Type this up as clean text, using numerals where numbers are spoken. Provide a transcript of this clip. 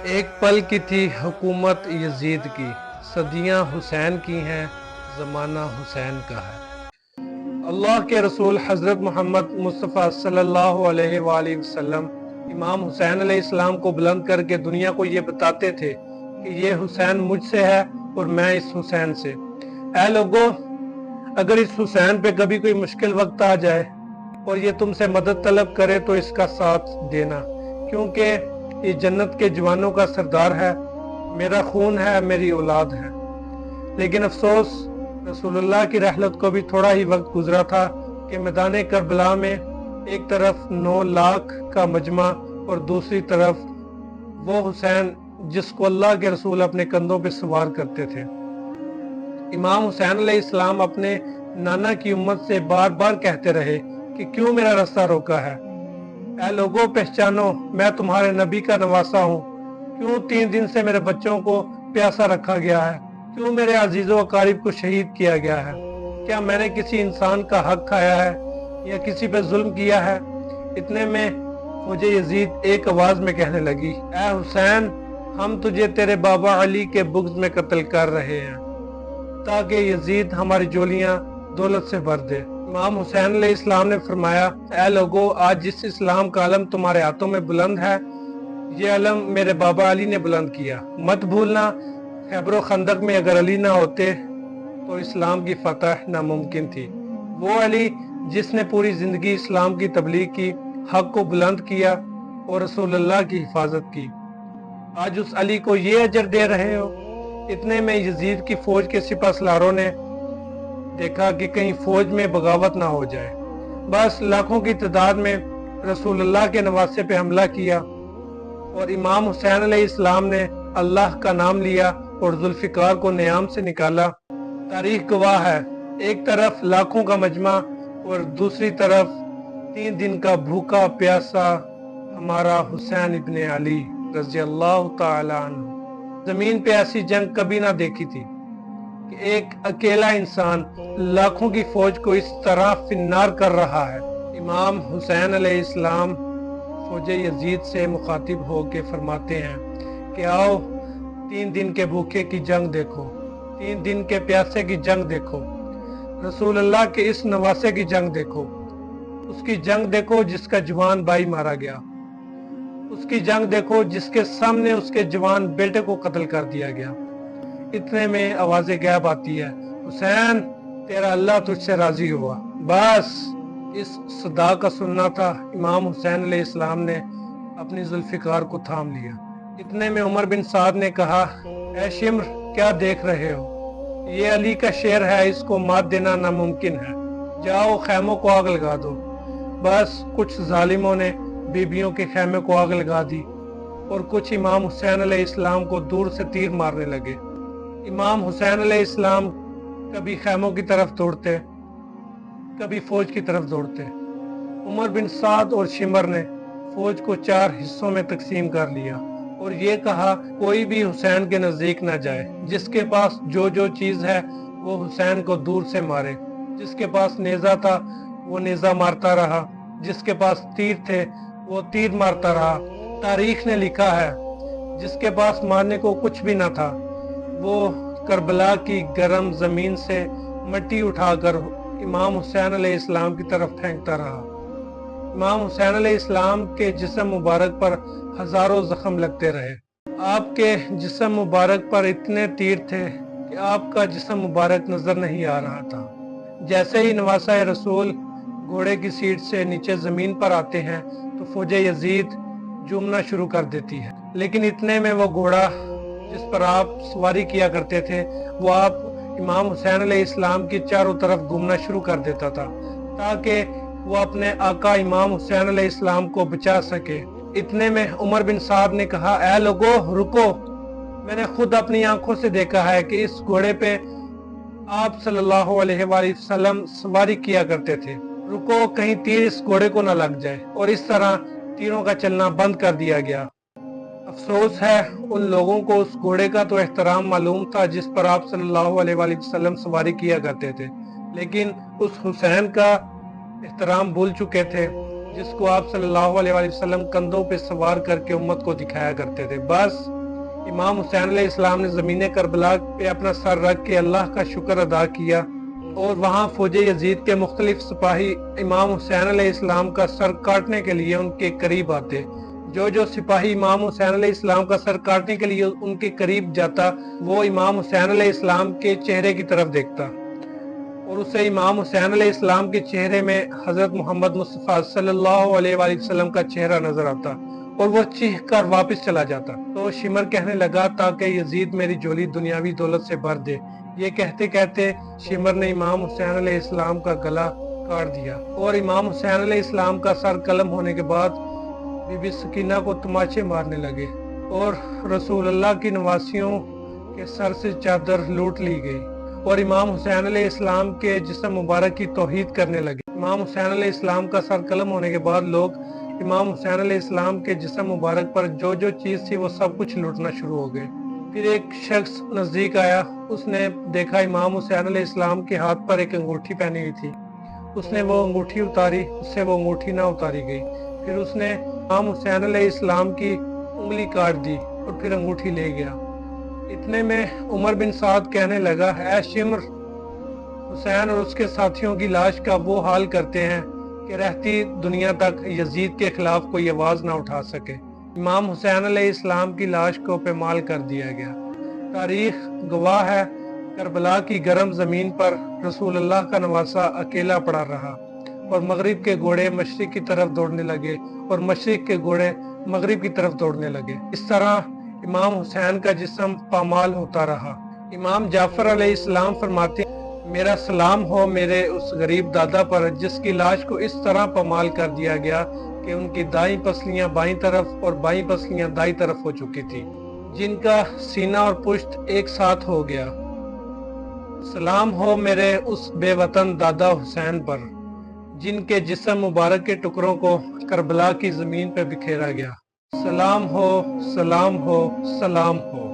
ایک پل کی تھی حکومت یزید کی، صدیاں حسین کی ہیں، زمانہ حسین کا ہے۔ اللہ کے رسول حضرت محمد مصطفیٰ صلی اللہ علیہ وآلہ وسلم امام حسین علیہ السلام کو بلند کر کے دنیا کو یہ بتاتے تھے کہ یہ حسین مجھ سے ہے اور میں اس حسین سے۔ اے لوگو، اگر اس حسین پہ کبھی کوئی مشکل وقت آ جائے اور یہ تم سے مدد طلب کرے تو اس کا ساتھ دینا، کیونکہ یہ جنت کے جوانوں کا سردار ہے، میرا خون ہے، میری اولاد ہے۔ لیکن افسوس، رسول اللہ کی رحلت کو بھی تھوڑا ہی وقت گزرا تھا کہ میدان کربلا میں ایک طرف 9 لاکھ کا مجمع اور دوسری طرف وہ حسین جس کو اللہ کے رسول اپنے کندھوں پہ سوار کرتے تھے۔ امام حسین علیہ السلام اپنے نانا کی امت سے بار بار کہتے رہے کہ کیوں میرا راستہ روکا ہے؟ اے لوگوں، پہچانو، میں تمہارے نبی کا نواسا ہوں۔ کیوں 3 دن سے میرے بچوں کو پیاسا رکھا گیا ہے؟ کیوں میرے عزیز و اقارب کو شہید کیا گیا ہے؟ کیا میں نے کسی انسان کا حق کھایا ہے یا کسی پہ ظلم کیا ہے؟ اتنے میں مجھے یزید ایک آواز میں کہنے لگی، اے حسین، ہم تجھے تیرے بابا علی کے بغض میں قتل کر رہے ہیں تاکہ یزید ہماری جولیاں دولت سے بھر دے۔ امام حسین علیہ السلام نے فرمایا، اے لوگو، آج جس اسلام کا علم تمہارے ہاتھوں میں بلند ہے، یہ علم میرے بابا علی نے بلند کیا۔ مت بھولنا، خیبر و خندق میں اگر علی نہ ہوتے تو اسلام کی فتح ناممکن تھی۔ وہ علی جس نے پوری زندگی اسلام کی تبلیغ کی، حق کو بلند کیا اور رسول اللہ کی حفاظت کی، آج اس علی کو یہ اجر دے رہے ہو۔ اتنے میں یزید کی فوج کے سپہ سالاروں نے دیکھا کہ کہیں فوج میں بغاوت نہ ہو جائے، بس لاکھوں کی تعداد میں رسول اللہ کے نواسے پہ حملہ کیا اور امام حسین علیہ السلام نے اللہ کا نام لیا اور ذوالفقار کو نیام سے نکالا۔ تاریخ گواہ ہے، ایک طرف لاکھوں کا مجمع اور دوسری طرف 3 دن کا بھوکا پیاسا ہمارا حسین ابن علی رضی اللہ تعالی عنہ۔ زمین پہ ایسی جنگ کبھی نہ دیکھی تھی کہ ایک اکیلا انسان لاکھوں کی فوج کو اس طرح فنار کر رہا ہے۔ امام حسین علیہ السلام فوج یزید سے مخاطب ہو کے فرماتے ہیں کہ آؤ، 3 دن کے بھوکے کی جنگ دیکھو، 3 دن کے پیاسے کی جنگ دیکھو، رسول اللہ کے اس نواسے کی جنگ دیکھو، اس کی جنگ دیکھو جس کا جوان بھائی مارا گیا، اس کی جنگ دیکھو جس کے سامنے اس کے جوان بیٹے کو قتل کر دیا گیا۔ اتنے میں آواز غیب آتی ہے، حسین، تیرا اللہ تجھ سے راضی ہوا۔ بس اس صدا کا سننا تھا، امام حسین علیہ السلام نے اپنی ذوالفقار کو تھام لیا۔ اتنے میں عمر بن سعد نے کہا، اے شمر، کیا دیکھ رہے ہو؟ یہ علی کا شیر ہے، اس کو مات دینا ناممکن ہے، جاؤ خیموں کو آگ لگا دو۔ بس کچھ ظالموں نے بیبیوں کے خیمے کو آگ لگا دی اور کچھ امام حسین علیہ السلام کو دور سے تیر مارنے لگے۔ امام حسین علیہ السلام کبھی خیموں کی طرف دوڑتے، کبھی فوج کی طرف دوڑتے۔ عمر بن سعد اور شمر نے فوج کو 4 حصوں میں تقسیم کر لیا اور یہ کہا، کوئی بھی حسین کے نزدیک نہ جائے، جس کے پاس جو چیز ہے وہ حسین کو دور سے مارے۔ جس کے پاس نیزہ تھا وہ نیزہ مارتا رہا، جس کے پاس تیر تھے وہ تیر مارتا رہا۔ تاریخ نے لکھا ہے، جس کے پاس مارنے کو کچھ بھی نہ تھا وہ کربلا کی گرم زمین سے مٹی اٹھا کر امام حسین علیہ السلام کی طرف پھینکتا رہا۔ امام حسین علیہ السلام کے جسم مبارک پر ہزاروں زخم لگتے رہے۔ آپ کے جسم مبارک پر اتنے تیر تھے کہ آپ کا جسم مبارک نظر نہیں آ رہا تھا۔ جیسے ہی نواسہ رسول گھوڑے کی سیٹ سے نیچے زمین پر آتے ہیں تو فوج یزید جھومنا شروع کر دیتی ہے، لیکن اتنے میں وہ گھوڑا جس پر آپ سواری کیا کرتے تھے وہ آپ امام حسین علیہ السلام کی چاروں طرف گھومنا شروع کر دیتا تھا تاکہ وہ اپنے آقا امام حسین علیہ السلام کو بچا سکے۔ اتنے میں عمر بن سعد نے کہا، اے لوگو، رکو، میں نے خود اپنی آنکھوں سے دیکھا ہے کہ اس گھوڑے پہ آپ صلی اللہ علیہ وآلہ وسلم سواری کیا کرتے تھے، رکو، کہیں تیر اس گھوڑے کو نہ لگ جائے۔ اور اس طرح تیروں کا چلنا بند کر دیا گیا۔ افسوس ہے، ان لوگوں کو اس گھوڑے کا تو احترام معلوم تھا جس پر آپ صلی اللہ علیہ وآلہ وسلم سواری کیا کرتے تھے، لیکن اس حسین کا احترام بھول چکے تھے جس کو آپ صلی اللہ علیہ وآلہ وسلم کندھوں پہ سوار کر کے امت کو دکھایا کرتے تھے۔ بس امام حسین علیہ السلام نے زمین کربلا پہ اپنا سر رکھ کے اللہ کا شکر ادا کیا، اور وہاں فوج یزید کے مختلف سپاہی امام حسین علیہ السلام کا سر کاٹنے کے لیے ان کے قریب آتے۔ جو سپاہی امام حسین علیہ السلام کا سر کاٹنے کے لیے ان کے قریب جاتا، وہ امام حسین علیہ السلام کے چہرے کی طرف دیکھتا، اور اسے امام حسین علیہ السلام کے چہرے میں حضرت محمد مصطفیٰ صلی اللہ علیہ وآلہ وسلم کا چہرہ نظر آتا، اور وہ چیخ کر واپس چلا جاتا۔ تو شمر کہنے لگا، تاکہ یزید میری جھولی دنیاوی دولت سے بھر دے۔ یہ کہتے کہتے شمر نے امام حسین علیہ السلام کا گلا کاٹ دیا، اور امام حسین علیہ السلام کا سر قلم ہونے کے بعد بی بی سکینہ کو تماچے مارنے لگے، اور رسول اللہ کی نواسیوں کے سر سے چادر لوٹ لی گئی، اور امام حسین علیہ السلام کے جسم مبارک کی توحید کرنے لگے۔ امام حسین علیہ السلام کا سر قلم ہونے کے بعد لوگ امام حسین علیہ السلام کے جسم مبارک پر جو چیز تھی وہ سب کچھ لوٹنا شروع ہو گئے۔ پھر ایک شخص نزدیک آیا، اس نے دیکھا امام حسین علیہ السلام کے ہاتھ پر ایک انگوٹھی پہنی ہوئی تھی۔ اس نے وہ انگوٹھی اتاری، اس سے وہ انگوٹھی نہ اتاری گئی۔ پھر اس نے امام حسین علیہ السلام کی انگلی کاٹ دی اور پھر انگوٹھی لے گیا۔ اتنے میں عمر بن سعد کہنے لگا، اے شمر، حسین اور اس کے ساتھیوں کی لاش کا وہ حال کرتے ہیں کہ رہتی دنیا تک یزید کے خلاف کوئی آواز نہ اٹھا سکے۔ امام حسین علیہ السلام کی لاش کو پامال کر دیا گیا۔ تاریخ گواہ ہے، کربلا کی گرم زمین پر رسول اللہ کا نواسا اکیلا پڑا رہا، اور مغرب کے گھوڑے مشرق کی طرف دوڑنے لگے، اور مشرق کے گھوڑے مغرب کی طرف دوڑنے لگے۔ اس طرح امام حسین کا جسم پامال ہوتا رہا۔ امام جعفر علیہ السلام فرماتے ہیں، میرا سلام ہو میرے اس غریب دادا پر جس کی لاش کو اس طرح پامال کر دیا گیا کہ ان کی دائیں پسلیاں بائیں طرف اور بائیں پسلیاں دائیں طرف ہو چکی تھی، جن کا سینہ اور پشت ایک ساتھ ہو گیا۔ سلام ہو میرے اس بے وطن دادا حسین پر جن کے جسم مبارک کے ٹکڑوں کو کربلا کی زمین پہ بکھیرا گیا۔ سلام ہو، سلام ہو، سلام ہو۔